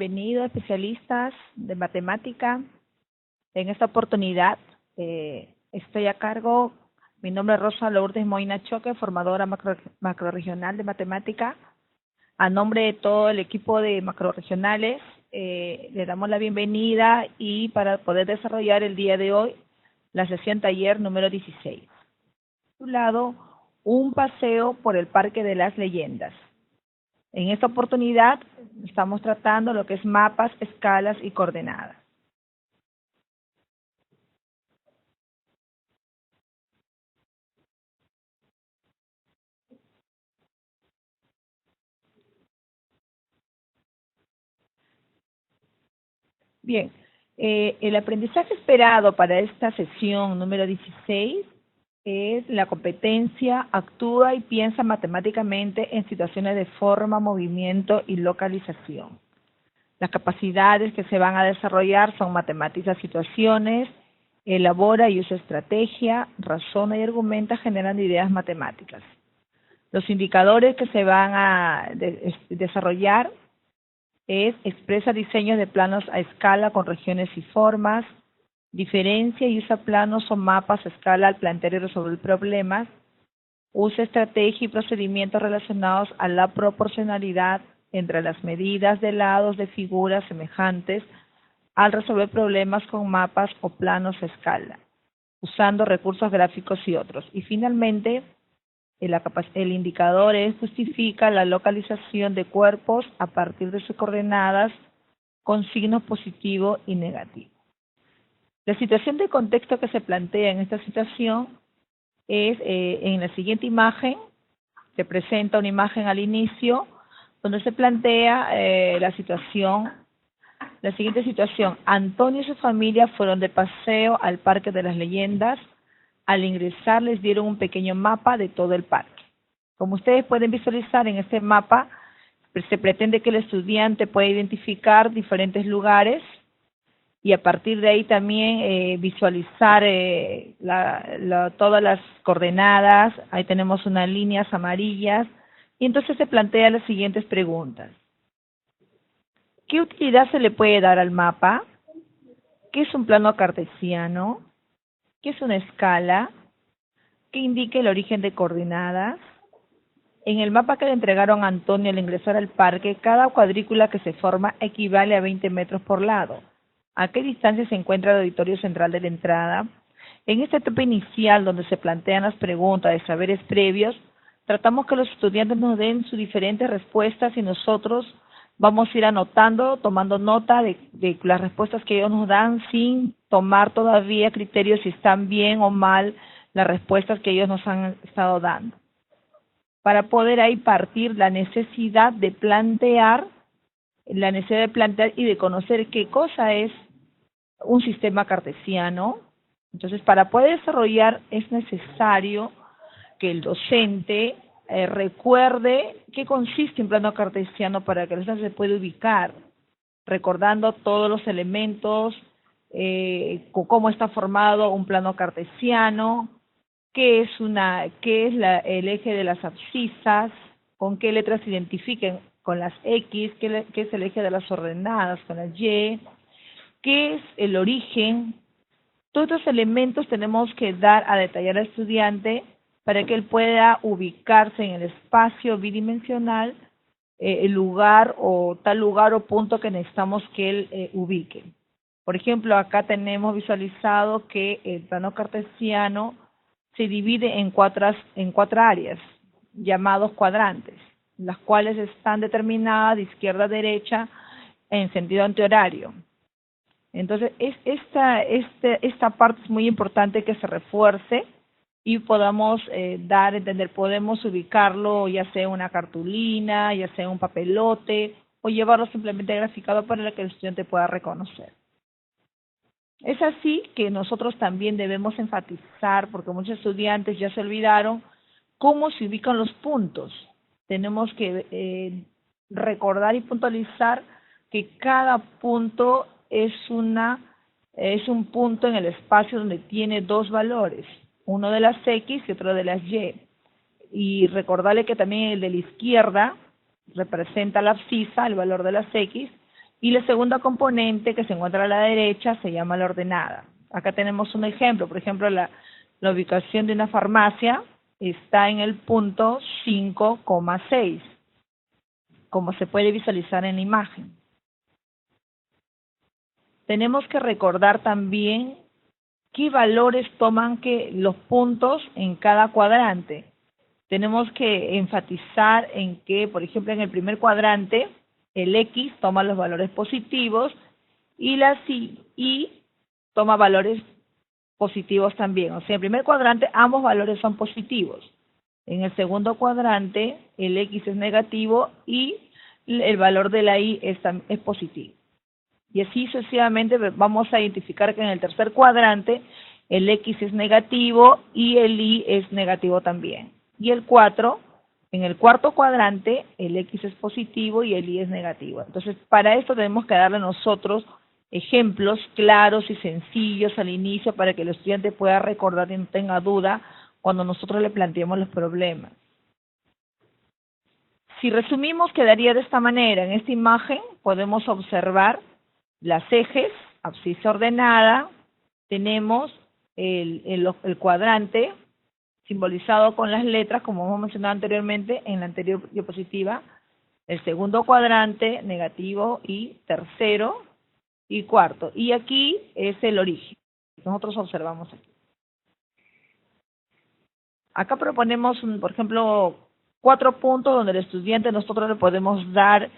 Bienvenidos especialistas de matemática. En esta oportunidad estoy a cargo, mi nombre es Rosa Lourdes Moina Choque, formadora macrorregional de matemática. A nombre de todo el equipo de macrorregionales, le damos la bienvenida y para poder desarrollar el día de hoy la sesión taller número 16. Titulado Un paseo por el Parque de las Leyendas. En esta oportunidad estamos tratando lo que es mapas, escalas y coordenadas. Bien, el aprendizaje esperado para esta sesión número 16 es la competencia actúa y piensa matemáticamente en situaciones de forma, movimiento y localización. Las capacidades que se van a desarrollar son matemáticas situaciones, elabora y usa estrategia, razona y argumenta generando ideas matemáticas. Los indicadores que se van a desarrollar es expresa diseños de planos a escala con regiones y formas, diferencia y usa planos o mapas a escala al plantear y resolver problemas, usa estrategia y procedimientos relacionados a la proporcionalidad entre las medidas de lados de figuras semejantes al resolver problemas con mapas o planos a escala, usando recursos gráficos y otros. Y finalmente, el indicador justifica la localización de cuerpos a partir de sus coordenadas con signos positivo y negativo. La situación de contexto que se plantea en esta situación es en la siguiente imagen, se presenta una imagen al inicio donde se plantea la siguiente situación. Antonio y su familia fueron de paseo al Parque de las Leyendas. Al ingresar les dieron un pequeño mapa de todo el parque. Como ustedes pueden visualizar en este mapa, se pretende que el estudiante pueda identificar diferentes lugares y a partir de ahí también visualizar todas las coordenadas. Ahí tenemos unas líneas amarillas y entonces se plantean las siguientes preguntas. ¿Qué utilidad se le puede dar al mapa? ¿Qué es un plano cartesiano? ¿Qué es una escala? ¿Qué indica el origen de coordenadas? En el mapa que le entregaron a Antonio al ingresar al parque, cada cuadrícula que se forma equivale a 20 metros por lado. ¿A qué distancia se encuentra el auditorio central de la entrada? En esta etapa inicial, donde se plantean las preguntas de saberes previos, tratamos que los estudiantes nos den sus diferentes respuestas y nosotros vamos a ir anotando, tomando nota de las respuestas que ellos nos dan sin tomar todavía criterios si están bien o mal las respuestas que ellos nos han estado dando. Para poder ahí partir la necesidad de plantear y de conocer qué cosa es un sistema cartesiano. Entonces, para poder desarrollar es necesario que el docente recuerde qué consiste un plano cartesiano para que el estudiante se pueda ubicar, recordando todos los elementos, cómo está formado un plano cartesiano, qué es el eje de las abscisas, con qué letras se identifiquen con las X, qué es el eje de las ordenadas con las Y, qué es el origen. Todos estos elementos tenemos que dar a detallar al estudiante para que él pueda ubicarse en el espacio bidimensional, el lugar o punto que necesitamos que él ubique. Por ejemplo, acá tenemos visualizado que el plano cartesiano se divide en cuatro áreas, llamados cuadrantes, las cuales están determinadas de izquierda a derecha en sentido antihorario. Entonces, esta parte es muy importante que se refuerce y podamos dar a entender, podemos ubicarlo ya sea en una cartulina, ya sea en un papelote, o llevarlo simplemente graficado para que el estudiante pueda reconocer. Es así que nosotros también debemos enfatizar, porque muchos estudiantes ya se olvidaron, cómo se ubican los puntos. Tenemos que recordar y puntualizar que cada punto es un punto en el espacio donde tiene dos valores, uno de las X y otro de las Y. Y recordarle que también el de la izquierda representa la abscisa, el valor de las X, Y la segunda componente que se encuentra a la derecha se llama la ordenada. Acá tenemos un ejemplo, por ejemplo, la ubicación de una farmacia está en el punto 5,6, como se puede visualizar en la imagen. Tenemos que recordar también qué valores toman que los puntos en cada cuadrante. Tenemos que enfatizar en que, por ejemplo, en el primer cuadrante, el X toma los valores positivos y la Y toma valores positivos también. O sea, en el primer cuadrante ambos valores son positivos. En el segundo cuadrante, el X es negativo y el valor de la Y es positivo. Y así sucesivamente vamos a identificar que en el tercer cuadrante el X es negativo y el Y es negativo también. Y el 4, en el cuarto cuadrante, el X es positivo y el Y es negativo. Entonces, para esto tenemos que darle nosotros ejemplos claros y sencillos al inicio para que el estudiante pueda recordar y no tenga duda cuando nosotros le planteemos los problemas. Si resumimos, quedaría de esta manera. En esta imagen podemos observar las ejes, abscisa ordenada, tenemos el cuadrante simbolizado con las letras, como hemos mencionado anteriormente en la anterior diapositiva, el segundo cuadrante, negativo y tercero y cuarto. Y aquí es el origen. Nosotros observamos aquí. Acá proponemos, por ejemplo, 4 puntos donde el estudiante nosotros le podemos dar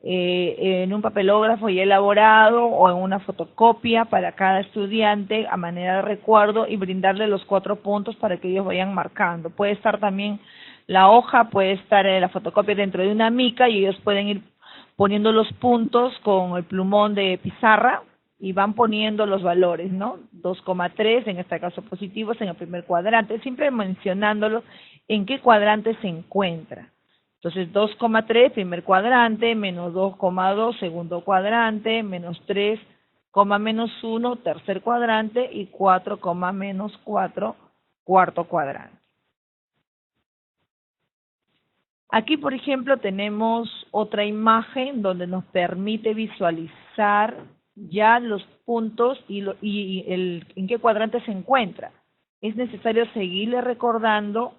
en un papelógrafo ya elaborado o en una fotocopia para cada estudiante a manera de recuerdo y brindarle los 4 puntos para que ellos vayan marcando. Puede estar también la hoja, puede estar la fotocopia dentro de una mica y ellos pueden ir poniendo los puntos con el plumón de pizarra y van poniendo los valores, ¿no? 2,3 en este caso positivos en el primer cuadrante, siempre mencionándolo en qué cuadrante se encuentra. Entonces, 2,3, primer cuadrante, menos 2,2, segundo cuadrante, menos 3, menos 1, tercer cuadrante, y 4, menos 4, cuarto cuadrante. Aquí, por ejemplo, tenemos otra imagen donde nos permite visualizar ya los puntos y en qué cuadrante se encuentra. Es necesario seguirle recordando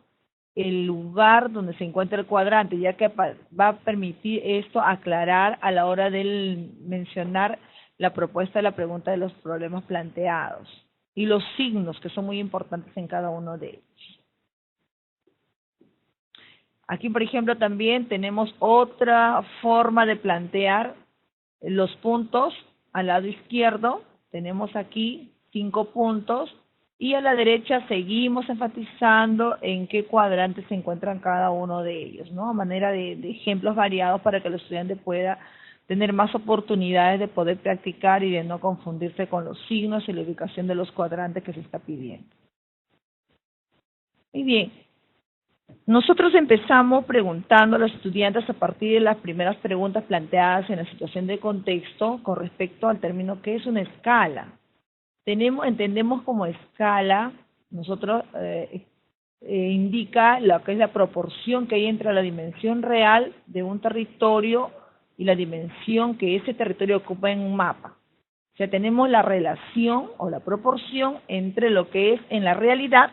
el lugar donde se encuentra el cuadrante, ya que va a permitir esto aclarar a la hora de mencionar la propuesta de la pregunta de los problemas planteados y los signos que son muy importantes en cada uno de ellos. Aquí, por ejemplo, también tenemos otra forma de plantear los puntos. Al lado izquierdo tenemos aquí 5 puntos y a la derecha seguimos enfatizando en qué cuadrante se encuentran cada uno de ellos, ¿no? A manera de ejemplos variados para que el estudiante pueda tener más oportunidades de poder practicar y de no confundirse con los signos y la ubicación de los cuadrantes que se está pidiendo. Muy bien. Nosotros empezamos preguntando a los estudiantes a partir de las primeras preguntas planteadas en la situación de contexto con respecto al término que es una escala. Entendemos como escala, nosotros indica lo que es la proporción que hay entre la dimensión real de un territorio y la dimensión que ese territorio ocupa en un mapa. O sea, tenemos la relación o la proporción entre lo que es en la realidad,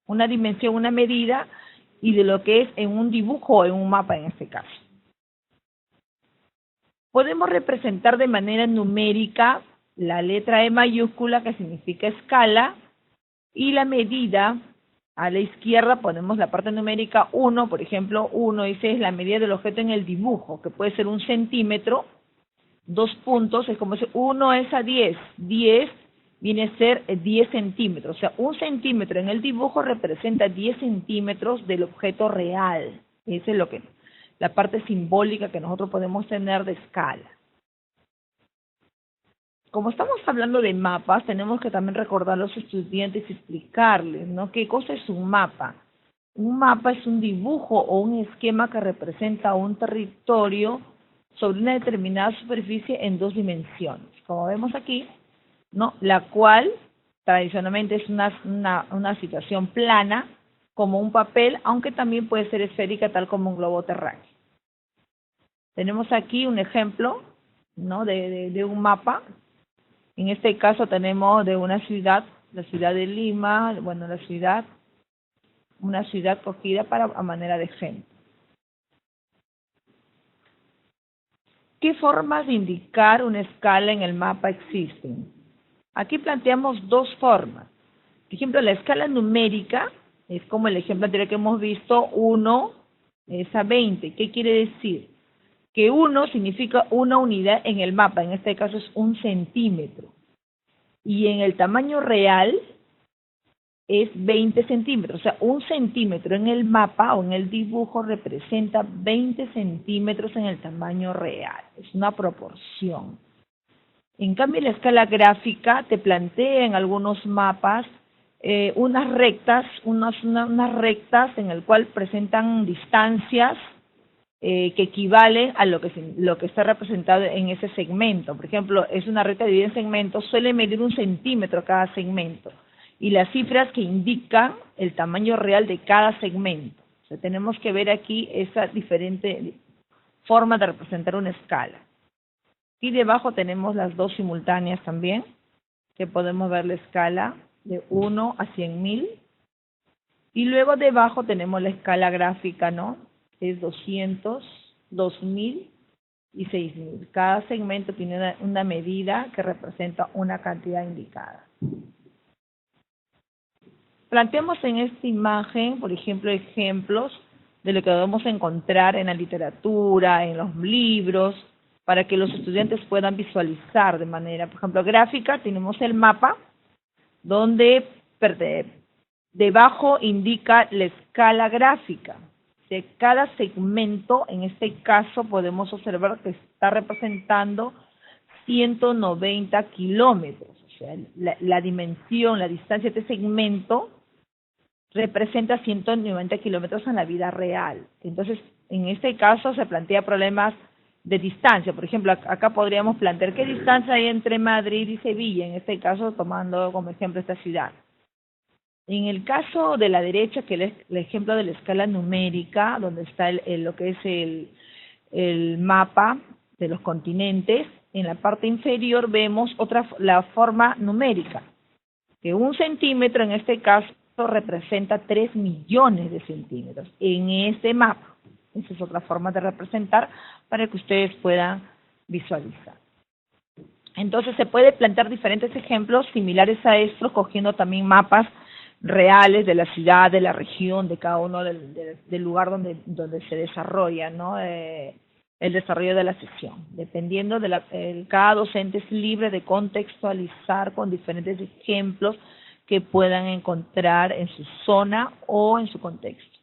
una dimensión, una medida, y de lo que es en un dibujo o en un mapa en este caso. Podemos representar de manera numérica la letra E mayúscula, que significa escala, y la medida, a la izquierda ponemos la parte numérica 1, por ejemplo, 1 dice es la medida del objeto en el dibujo, que puede ser 1 centímetro, 2 puntos, es como si 1 es a 10, 10 viene a ser 10 centímetros, o sea, 1 centímetro en el dibujo representa 10 centímetros del objeto real. Esa es la parte simbólica que nosotros podemos tener de escala. Como estamos hablando de mapas, tenemos que también recordar a los estudiantes y explicarles, ¿no? ¿Qué cosa es un mapa? Un mapa es un dibujo o un esquema que representa un territorio sobre una determinada superficie en 2 dimensiones. Como vemos aquí, ¿no? La cual tradicionalmente es una situación plana, como un papel, aunque también puede ser esférica, tal como un globo terráqueo. Tenemos aquí un ejemplo ¿no? De un mapa. En este caso tenemos de una ciudad, la ciudad de Lima, bueno, una ciudad cogida para a manera de ejemplo. ¿Qué formas de indicar una escala en el mapa existen? Aquí planteamos dos formas. Por ejemplo, la escala numérica es como el ejemplo anterior que hemos visto, 1 es a 20. ¿Qué quiere decir? Que 1 significa una unidad en el mapa, en este caso es 1 centímetro. Y en el tamaño real es 20 centímetros. O sea, 1 centímetro en el mapa o en el dibujo representa 20 centímetros en el tamaño real. Es una proporción. En cambio, la escala gráfica te plantea en algunos mapas unas rectas, unas rectas en el cual presentan distancias que equivalen a lo que está representado en ese segmento. Por ejemplo, es una recta dividida en segmentos, suele medir 1 centímetro cada segmento. Y las cifras que indican el tamaño real de cada segmento. O sea, tenemos que ver aquí esa diferente forma de representar una escala. Y debajo tenemos las dos simultáneas también, que podemos ver la escala de 1 a 100.000. Y luego debajo tenemos la escala gráfica, ¿no? Es 200, 2000 y 6000. Cada segmento tiene una medida que representa una cantidad indicada. Planteamos en esta imagen, por ejemplo, ejemplos de lo que podemos encontrar en la literatura, en los libros, para que los estudiantes puedan visualizar de manera, por ejemplo, gráfica. Tenemos el mapa, donde debajo indica la escala gráfica. De cada segmento, en este caso, podemos observar que está representando 190 kilómetros. O sea, la dimensión, la distancia de este segmento representa 190 kilómetros en la vida real. Entonces, en este caso se plantea problemas de distancia. Por ejemplo, acá podríamos plantear qué distancia hay entre Madrid y Sevilla, en este caso tomando como ejemplo esta ciudad. En el caso de la derecha, que es el ejemplo de la escala numérica, donde está lo que es el mapa de los continentes, en la parte inferior vemos la forma numérica, que 1 centímetro en este caso representa 3 millones de centímetros en este mapa. Esa es otra forma de representar para que ustedes puedan visualizar. Entonces se puede plantear diferentes ejemplos similares a estos, cogiendo también mapas reales de la ciudad, de la región, de cada uno del lugar donde se desarrolla, ¿no? El desarrollo de la sesión. Dependiendo cada docente es libre de contextualizar con diferentes ejemplos que puedan encontrar en su zona o en su contexto.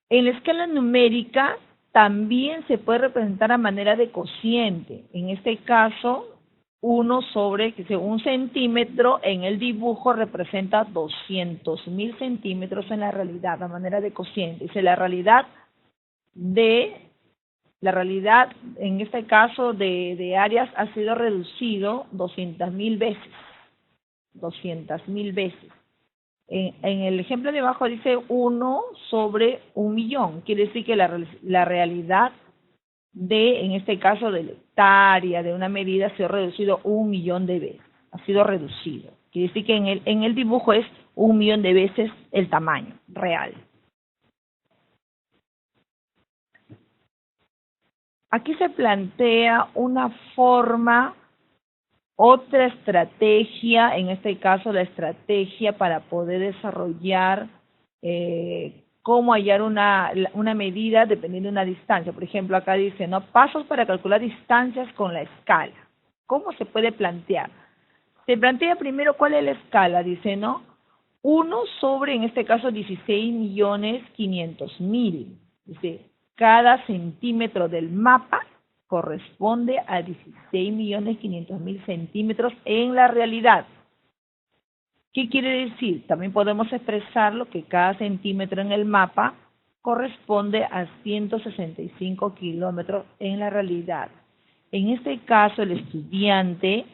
En la escala numérica también se puede representar a manera de cociente. En este caso, 1 sobre 1 centímetro en el dibujo representa 200.000 centímetros en la realidad, a manera de cociente. Dice la realidad en este caso de áreas ha sido reducido 200.000 veces. 200.000 veces. En el ejemplo de abajo dice 1 sobre 1.000.000. Quiere decir que la realidad en este caso de la hectárea, de una medida, ha sido reducido 1.000.000 de veces. Ha sido reducido. Quiere decir que en el dibujo es 1.000.000 de veces el tamaño real. Aquí se plantea una forma, otra estrategia, en este caso la estrategia para poder desarrollar cómo hallar una medida dependiendo de una distancia. Por ejemplo, acá dice, ¿no? Pasos para calcular distancias con la escala. ¿Cómo se puede plantear? Se plantea primero cuál es la escala, dice, ¿no? 1 sobre, en este caso, 16.500.000. Dice, cada centímetro del mapa corresponde a 16.500.000 centímetros en la realidad. ¿Qué quiere decir? También podemos expresarlo que cada centímetro en el mapa corresponde a 165 kilómetros en la realidad. En este caso, el estudiante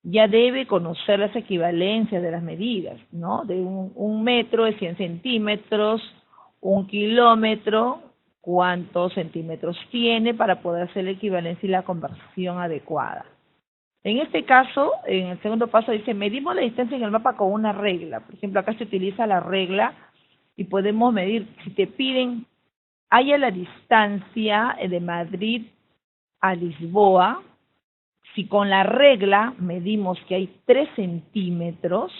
ya debe conocer las equivalencias de las medidas, ¿no? De un metro es 100 centímetros, 1 kilómetro cuántos centímetros tiene para poder hacer la equivalencia y la conversión adecuada. En este caso, en el segundo paso dice, medimos la distancia en el mapa con una regla. Por ejemplo, acá se utiliza la regla y podemos medir, si te piden, haya la distancia de Madrid a Lisboa, si con la regla medimos que hay 3 centímetros,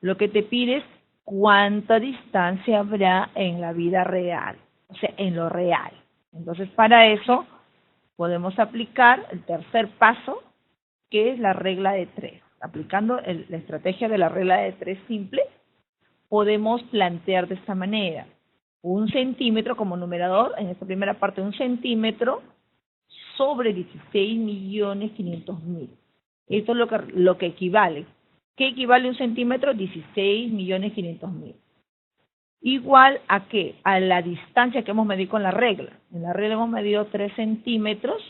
lo que te pide es cuánta distancia habrá en la vida real, o sea, en lo real. Entonces, para eso podemos aplicar el tercer paso, que es la regla de 3. Aplicando la estrategia de la regla de 3 simple, podemos plantear de esta manera. 1 centímetro como numerador, en esta primera parte 1 centímetro sobre 16.500.000. Esto es lo que equivale. ¿Qué equivale 1 centímetro? 16.500.000. Igual a qué? A la distancia que hemos medido con la regla. En la regla hemos medido 3 centímetros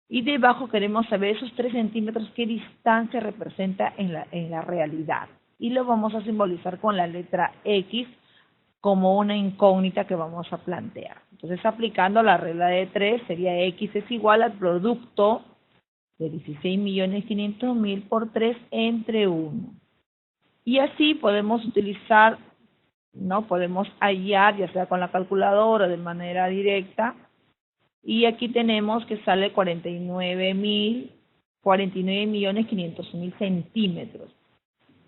y debajo queremos saber esos 3 centímetros qué distancia representa en la realidad. Y lo vamos a simbolizar con la letra X como una incógnita que vamos a plantear. Entonces, aplicando la regla de 3, sería X es igual al producto de 16.500.000 por 3 entre 1. Y así podemos utilizar, ¿no? Podemos hallar, ya sea con la calculadora o de manera directa, y aquí tenemos que sale 49.500.000 centímetros.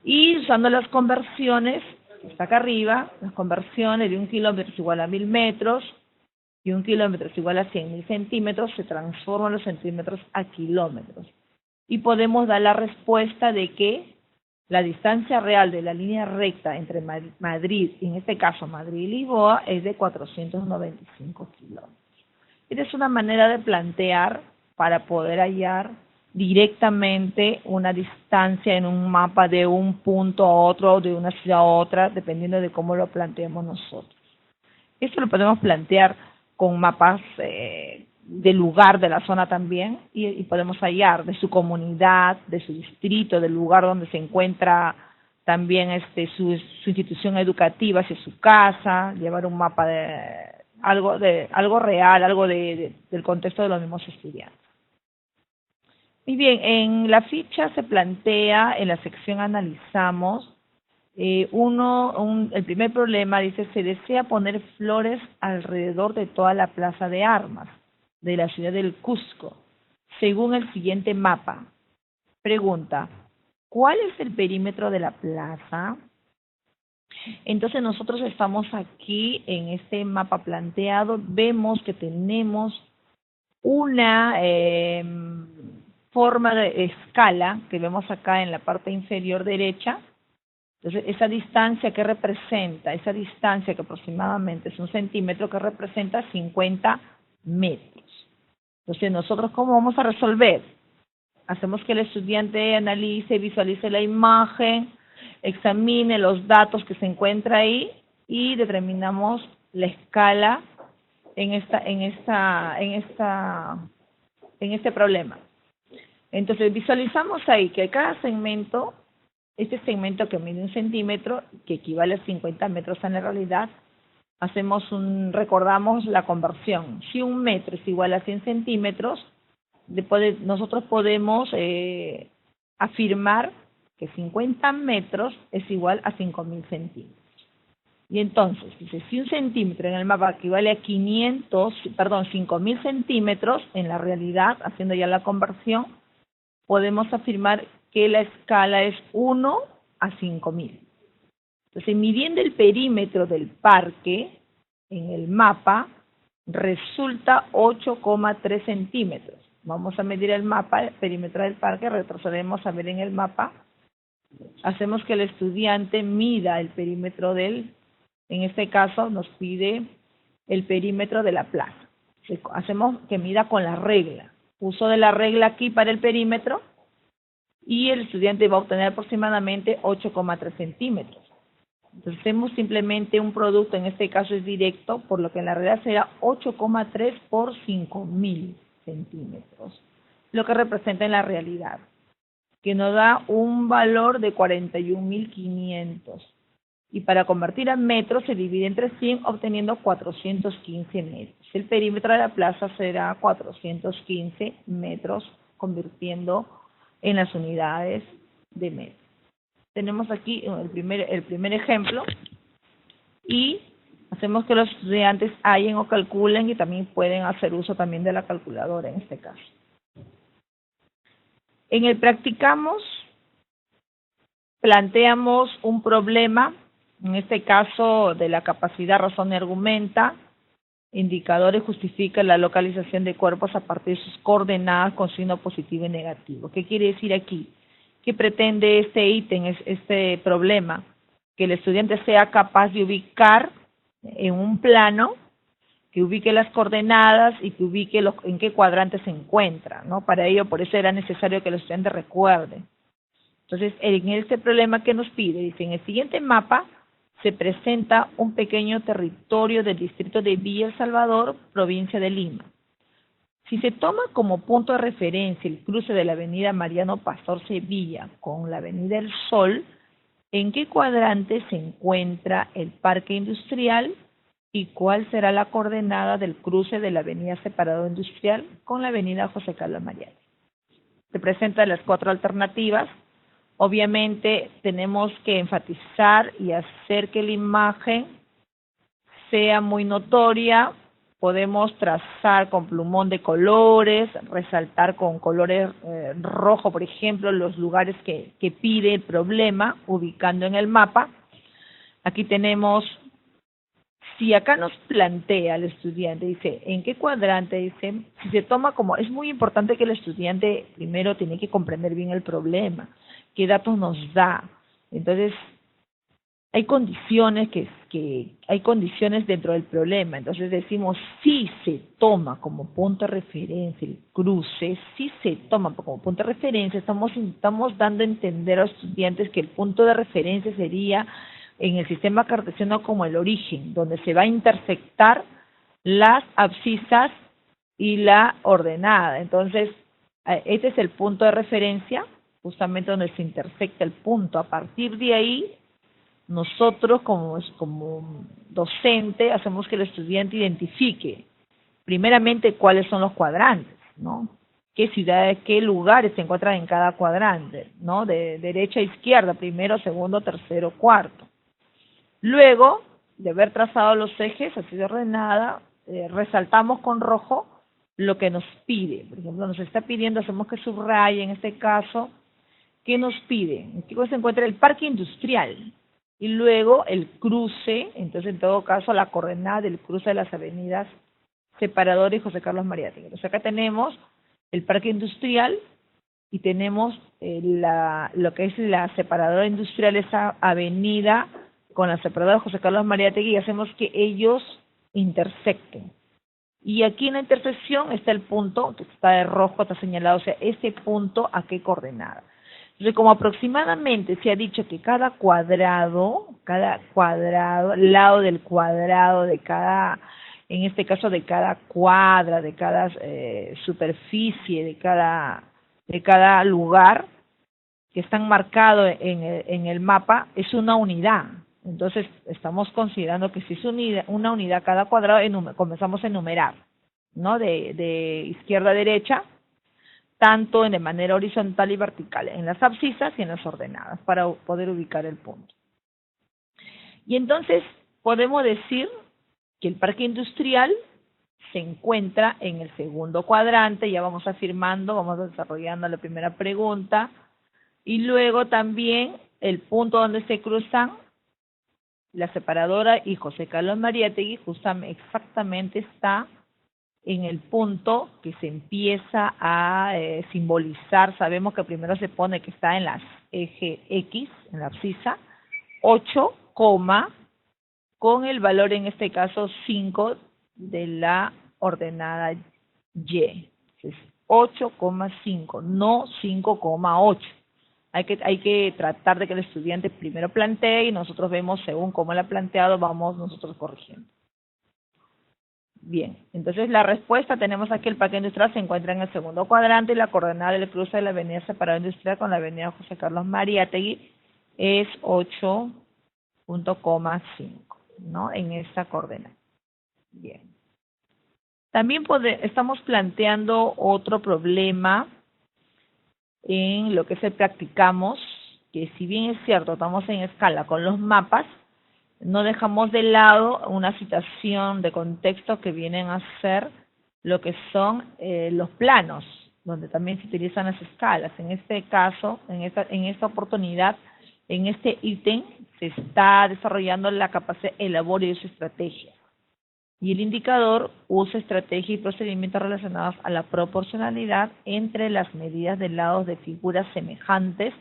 Y usando las conversiones, está acá arriba, las conversiones de 1 kilómetro es igual a 1.000 metros y 1 kilómetro es igual a 100.000 centímetros, se transforman los centímetros a kilómetros. Y podemos dar la respuesta de que la distancia real de la línea recta entre Madrid, en este caso Madrid y Lisboa, es de 495 kilómetros. Esta es una manera de plantear para poder hallar directamente una distancia en un mapa de un punto a otro, de una ciudad a otra, dependiendo de cómo lo planteemos nosotros. Esto lo podemos plantear con mapas del lugar, de la zona también, y podemos hallar de su comunidad, de su distrito, del lugar donde se encuentra también su institución educativa, hacia su casa, llevar un mapa de algo real, algo del contexto de los mismos estudiantes. Muy bien, en la ficha se plantea, en la sección analizamos, el primer problema dice, se desea poner flores alrededor de toda la plaza de armas de la ciudad del Cusco, según el siguiente mapa. Pregunta, ¿cuál es el perímetro de la plaza? Entonces nosotros estamos aquí en este mapa planteado, vemos que tenemos una forma de escala que vemos acá en la parte inferior derecha. Entonces, esa distancia que representa, esa distancia que aproximadamente es 1 centímetro, que representa 50 metros. Entonces, nosotros, ¿cómo vamos a resolver? Hacemos que el estudiante analice, visualice la imagen, examine los datos que se encuentra ahí y determinamos la escala en este problema. Entonces, visualizamos ahí que cada segmento, este segmento que mide 1 centímetro, que equivale a 50 metros en la realidad, recordamos la conversión. Si 1 metro es igual a 100 centímetros, nosotros podemos afirmar que 50 metros es igual a 5.000 centímetros. Y entonces, dice, si 1 centímetro en el mapa equivale a 5.000 centímetros, en la realidad, haciendo ya la conversión, podemos afirmar que la escala es 1 a 5.000. Entonces, midiendo el perímetro del parque en el mapa, resulta 8,3 centímetros. Vamos a medir el mapa, el perímetro del parque, retrocedemos a ver en el mapa, hacemos que el estudiante mida el perímetro en este caso nos pide el perímetro de la plaza. Hacemos que mida con la regla. Uso de la regla aquí para el perímetro y el estudiante va a obtener aproximadamente 8,3 centímetros. Entonces hacemos simplemente un producto, en este caso es directo, por lo que en la realidad será 8,3 por 5.000 centímetros, lo que representa en la realidad, que nos da un valor de 41.500. y para convertir a metros se divide entre 100 obteniendo 415 metros. El perímetro de la plaza será 415 metros convirtiendo en las unidades de metro. Tenemos aquí el primer ejemplo y hacemos que los estudiantes hallen o calculen y también pueden hacer uso también de la calculadora en este caso. En el practicamos, planteamos un problema, en este caso de la capacidad razón y argumenta, indicadores justifican la localización de cuerpos a partir de sus coordenadas con signo positivo y negativo. ¿Qué quiere decir aquí? ¿Qué pretende este ítem, este problema? Que el estudiante sea capaz de ubicar en un plano, que ubique las coordenadas y que ubique en qué cuadrante se encuentra, ¿no? Para ello, por eso era necesario que el estudiante recuerde. Entonces, en este problema que nos pide, dice, en el siguiente mapa se presenta un pequeño territorio del distrito de Villa El Salvador, provincia de Lima. Si se toma como punto de referencia el cruce de la avenida Mariano Pastor Sevilla con la avenida El Sol, ¿en qué cuadrante se encuentra el parque industrial y cuál será la coordenada del cruce de la avenida Separador Industrial con la avenida José Carlos Mariátegui? Se presentan las 4 alternativas. Obviamente tenemos que enfatizar y hacer que la imagen sea muy notoria. Podemos trazar con plumón de colores, resaltar con colores rojo, por ejemplo, los lugares que pide el problema, ubicando en el mapa. Aquí tenemos, si acá nos plantea el estudiante, dice, ¿en qué cuadrante? Dice, si se toma como, es muy importante que el estudiante primero tiene que comprender bien el problema, qué datos nos da. Entonces, hay condiciones hay condiciones dentro del problema. Entonces decimos, si se toma como punto de referencia el cruce, si se toma como punto de referencia, estamos dando a entender a los estudiantes que el punto de referencia sería en el sistema cartesiano como el origen, donde se va a intersectar las abscisas y la ordenada. Entonces, este es el punto de referencia, justamente donde se intersecta el punto. A partir de ahí, nosotros como docente hacemos que el estudiante identifique primeramente cuáles son los cuadrantes, ¿no? Qué ciudades, qué lugares se encuentran en cada cuadrante, ¿no? De derecha a izquierda, primero, segundo, tercero, cuarto. Luego de haber trazado los ejes así de ordenada, resaltamos con rojo lo que nos pide. Por ejemplo, nos está pidiendo, hacemos que subraye en este caso, ¿qué nos pide? Aquí se encuentra el parque industrial. Y luego el cruce, entonces en todo caso la coordenada del cruce de las avenidas Separador y José Carlos Mariátegui. Entonces acá tenemos el parque industrial y tenemos lo que es la separadora industrial, esa avenida con la separadora José Carlos Mariátegui, y hacemos que ellos intersecten. Y aquí en la intersección está el punto, que está de rojo, está señalado, o sea, ese punto a qué coordenada. Entonces, como aproximadamente se ha dicho que cada cuadrado, lado del cuadrado de cada, en este caso de cada cuadra, de cada superficie, de cada lugar que están marcados en el mapa, es una unidad. Entonces, estamos considerando que si es una unidad cada cuadrado, comenzamos a enumerar, ¿no? De izquierda a derecha, tanto de manera horizontal y vertical, en las abscisas y en las ordenadas, para poder ubicar el punto. Y entonces podemos decir que el parque industrial se encuentra en el segundo cuadrante, ya vamos afirmando, vamos desarrollando la primera pregunta, y luego también el punto donde se cruzan la separadora y José Carlos Mariátegui justamente exactamente está en el punto que se empieza a simbolizar. Sabemos que primero se pone que está en la eje X, en la abscisa, 8, con el valor en este caso 5 de la ordenada Y. Es 8,5, no 5,8. Hay que tratar de que el estudiante primero plantee y nosotros vemos según cómo lo ha planteado, vamos nosotros corrigiendo. Bien, entonces la respuesta, tenemos aquí el parque industrial se encuentra en el segundo cuadrante y la coordenada del cruce de la avenida Separador Industrial con la avenida José Carlos Mariátegui es 8, punto coma 5, ¿no? En esta coordenada. Bien. También estamos planteando otro problema en lo que es el practicamos, que si bien es cierto, estamos en escala con los mapas, no dejamos de lado una situación de contexto que vienen a ser lo que son los planos, donde también se utilizan las escalas. En este caso, en esta oportunidad, en este ítem, se está desarrollando la capacidad de elaborar y su estrategia. Y el indicador usa estrategias y procedimientos relacionados a la proporcionalidad entre las medidas de lados de figuras semejantes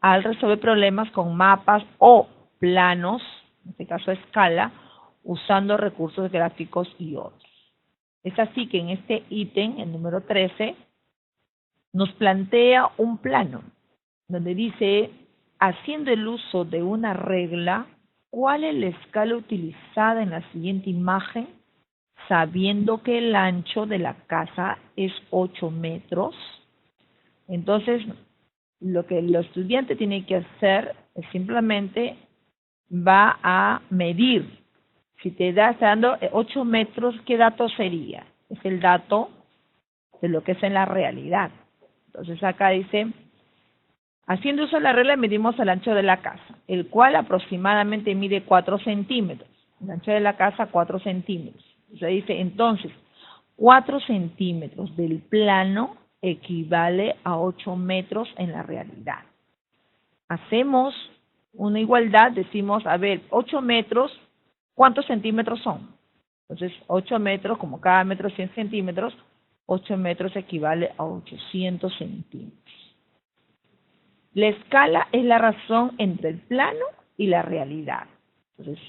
al resolver problemas con mapas o planos, en este caso a escala, usando recursos gráficos y otros. Es así que en este ítem, el número 13, nos plantea un plano, donde dice, haciendo el uso de una regla, ¿cuál es la escala utilizada en la siguiente imagen, sabiendo que el ancho de la casa es 8 metros? Entonces, lo que el estudiante tiene que hacer es simplemente va a medir. Si está dando 8 metros, ¿qué dato sería? Es el dato de lo que es en la realidad. Entonces acá dice, haciendo uso de la regla medimos el ancho de la casa, el cual aproximadamente mide 4 centímetros. El ancho de la casa, 4 centímetros. Se dice, entonces, 4 centímetros del plano equivale a 8 metros en la realidad. Hacemos una igualdad, decimos, a ver, 8 metros, ¿cuántos centímetros son? Entonces, 8 metros, como cada metro 100 centímetros, 8 metros equivale a 800 centímetros. La escala es la razón entre el plano y la realidad. Entonces,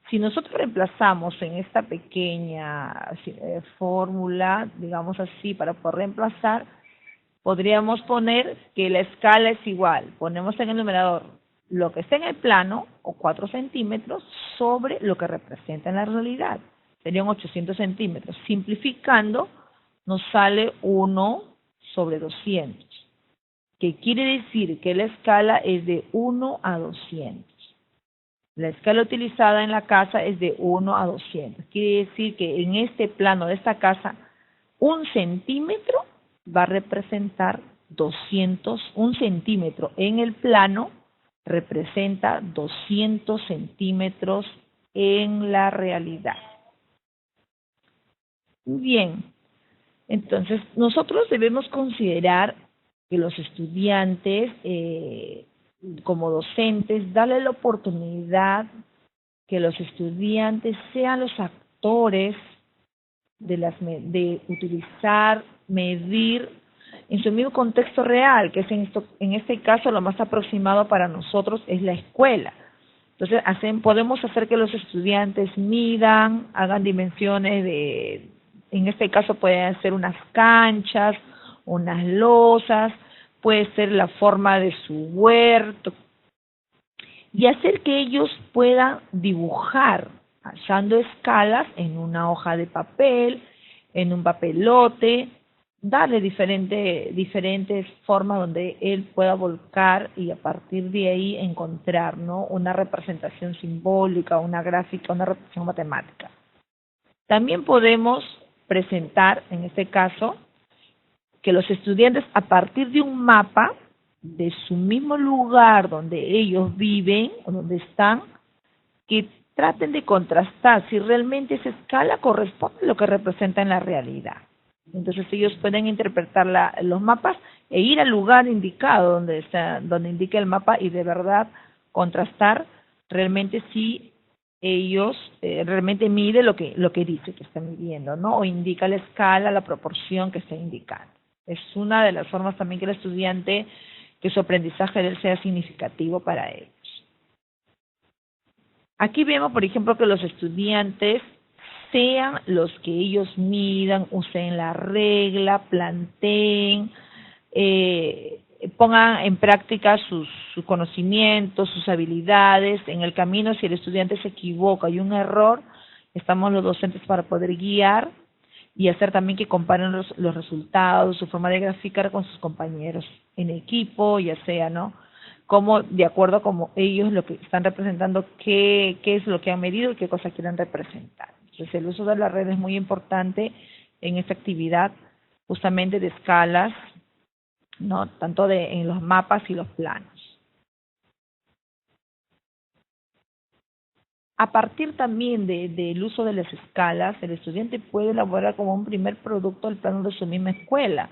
si nosotros reemplazamos en esta pequeña fórmula, digamos así, para poder reemplazar, podríamos poner que la escala es igual. Ponemos en el numerador lo que está en el plano, o 4 centímetros, sobre lo que representa en la realidad. Serían 800 centímetros. Simplificando, nos sale 1 sobre 200, que quiere decir que la escala es de 1 a 200. La escala utilizada en la casa es de 1 a 200. Quiere decir que en este plano de esta casa, 1 centímetro va a representar 200, 1 centímetro en el plano representa 200 centímetros en la realidad. Bien, entonces nosotros debemos considerar que los estudiantes, como docentes, darle la oportunidad que los estudiantes sean los actores de utilizar, medir en su mismo contexto real, que es en este caso lo más aproximado para nosotros es la escuela. Entonces podemos hacer que los estudiantes midan, hagan dimensiones en este caso pueden ser unas canchas, unas losas, puede ser la forma de su huerto, y hacer que ellos puedan dibujar usando escalas en una hoja de papel, en un papelote, darle diferentes formas donde él pueda volcar y a partir de ahí encontrar, ¿no?, una representación simbólica, una gráfica, una representación matemática. También podemos presentar, en este caso, que los estudiantes a partir de un mapa de su mismo lugar donde ellos viven o donde están, que traten de contrastar si realmente esa escala corresponde a lo que representa en la realidad. Entonces ellos pueden interpretar los mapas e ir al lugar indicado donde indica el mapa y de verdad contrastar realmente si ellos realmente mide lo que dice que está midiendo, ¿no? O indica la escala, la proporción que está indicando. Es una de las formas también que el estudiante, que su aprendizaje de él sea significativo para ellos. Aquí vemos, por ejemplo, que los estudiantes sean los que ellos midan, usen la regla, planteen, pongan en práctica sus conocimientos, sus habilidades. En el camino, si el estudiante se equivoca y un error, estamos los docentes para poder guiar y hacer también que comparen los resultados, su forma de graficar con sus compañeros en equipo, ya sea, ¿no?, cómo, de acuerdo a cómo ellos lo que están representando, qué es lo que han medido y qué cosas quieren representar. Entonces, el uso de la red es muy importante en esta actividad, justamente de escalas, ¿no? Tanto en los mapas y los planos. A partir también del uso de las escalas, el estudiante puede elaborar como un primer producto el plano de su misma escuela,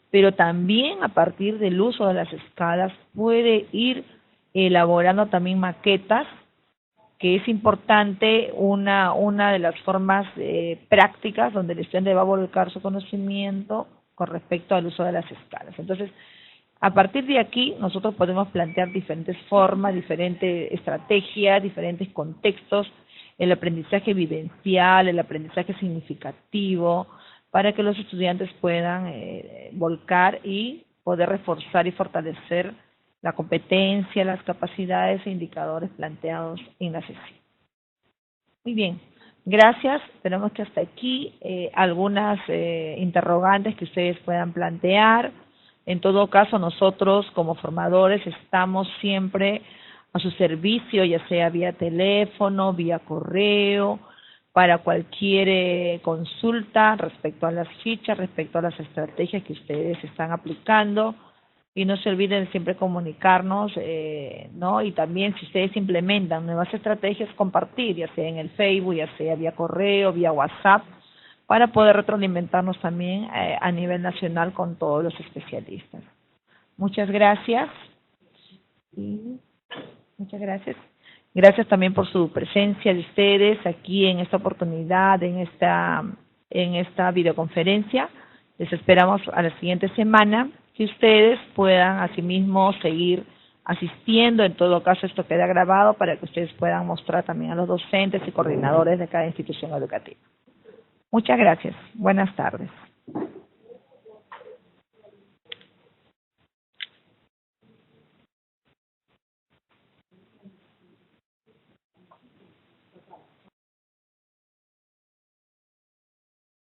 pero también a partir del uso de las escalas puede ir elaborando también maquetas, que es importante una de las formas prácticas donde el estudiante va a volcar su conocimiento con respecto al uso de las escalas. Entonces, a partir de aquí, nosotros podemos plantear diferentes formas, diferentes estrategias, diferentes contextos, el aprendizaje vivencial, el aprendizaje significativo, para que los estudiantes puedan volcar y poder reforzar y fortalecer la competencia, las capacidades e indicadores planteados en la sesión. Muy bien, gracias. Esperamos que hasta aquí algunas interrogantes que ustedes puedan plantear. En todo caso, nosotros como formadores estamos siempre a su servicio, ya sea vía teléfono, vía correo, para cualquier consulta respecto a las fichas, respecto a las estrategias que ustedes están aplicando. Y no se olviden de siempre comunicarnos, ¿no? Y también si ustedes implementan nuevas estrategias, compartir, ya sea en el Facebook, ya sea vía correo, vía WhatsApp, para poder retroalimentarnos también a nivel nacional con todos los especialistas. Muchas gracias. Y muchas gracias. Gracias también por su presencia de ustedes aquí en esta oportunidad, en esta videoconferencia. Les esperamos a la siguiente semana, que ustedes puedan asimismo seguir asistiendo. En todo caso, esto queda grabado para que ustedes puedan mostrar también a los docentes y coordinadores de cada institución educativa. Muchas gracias. Buenas tardes.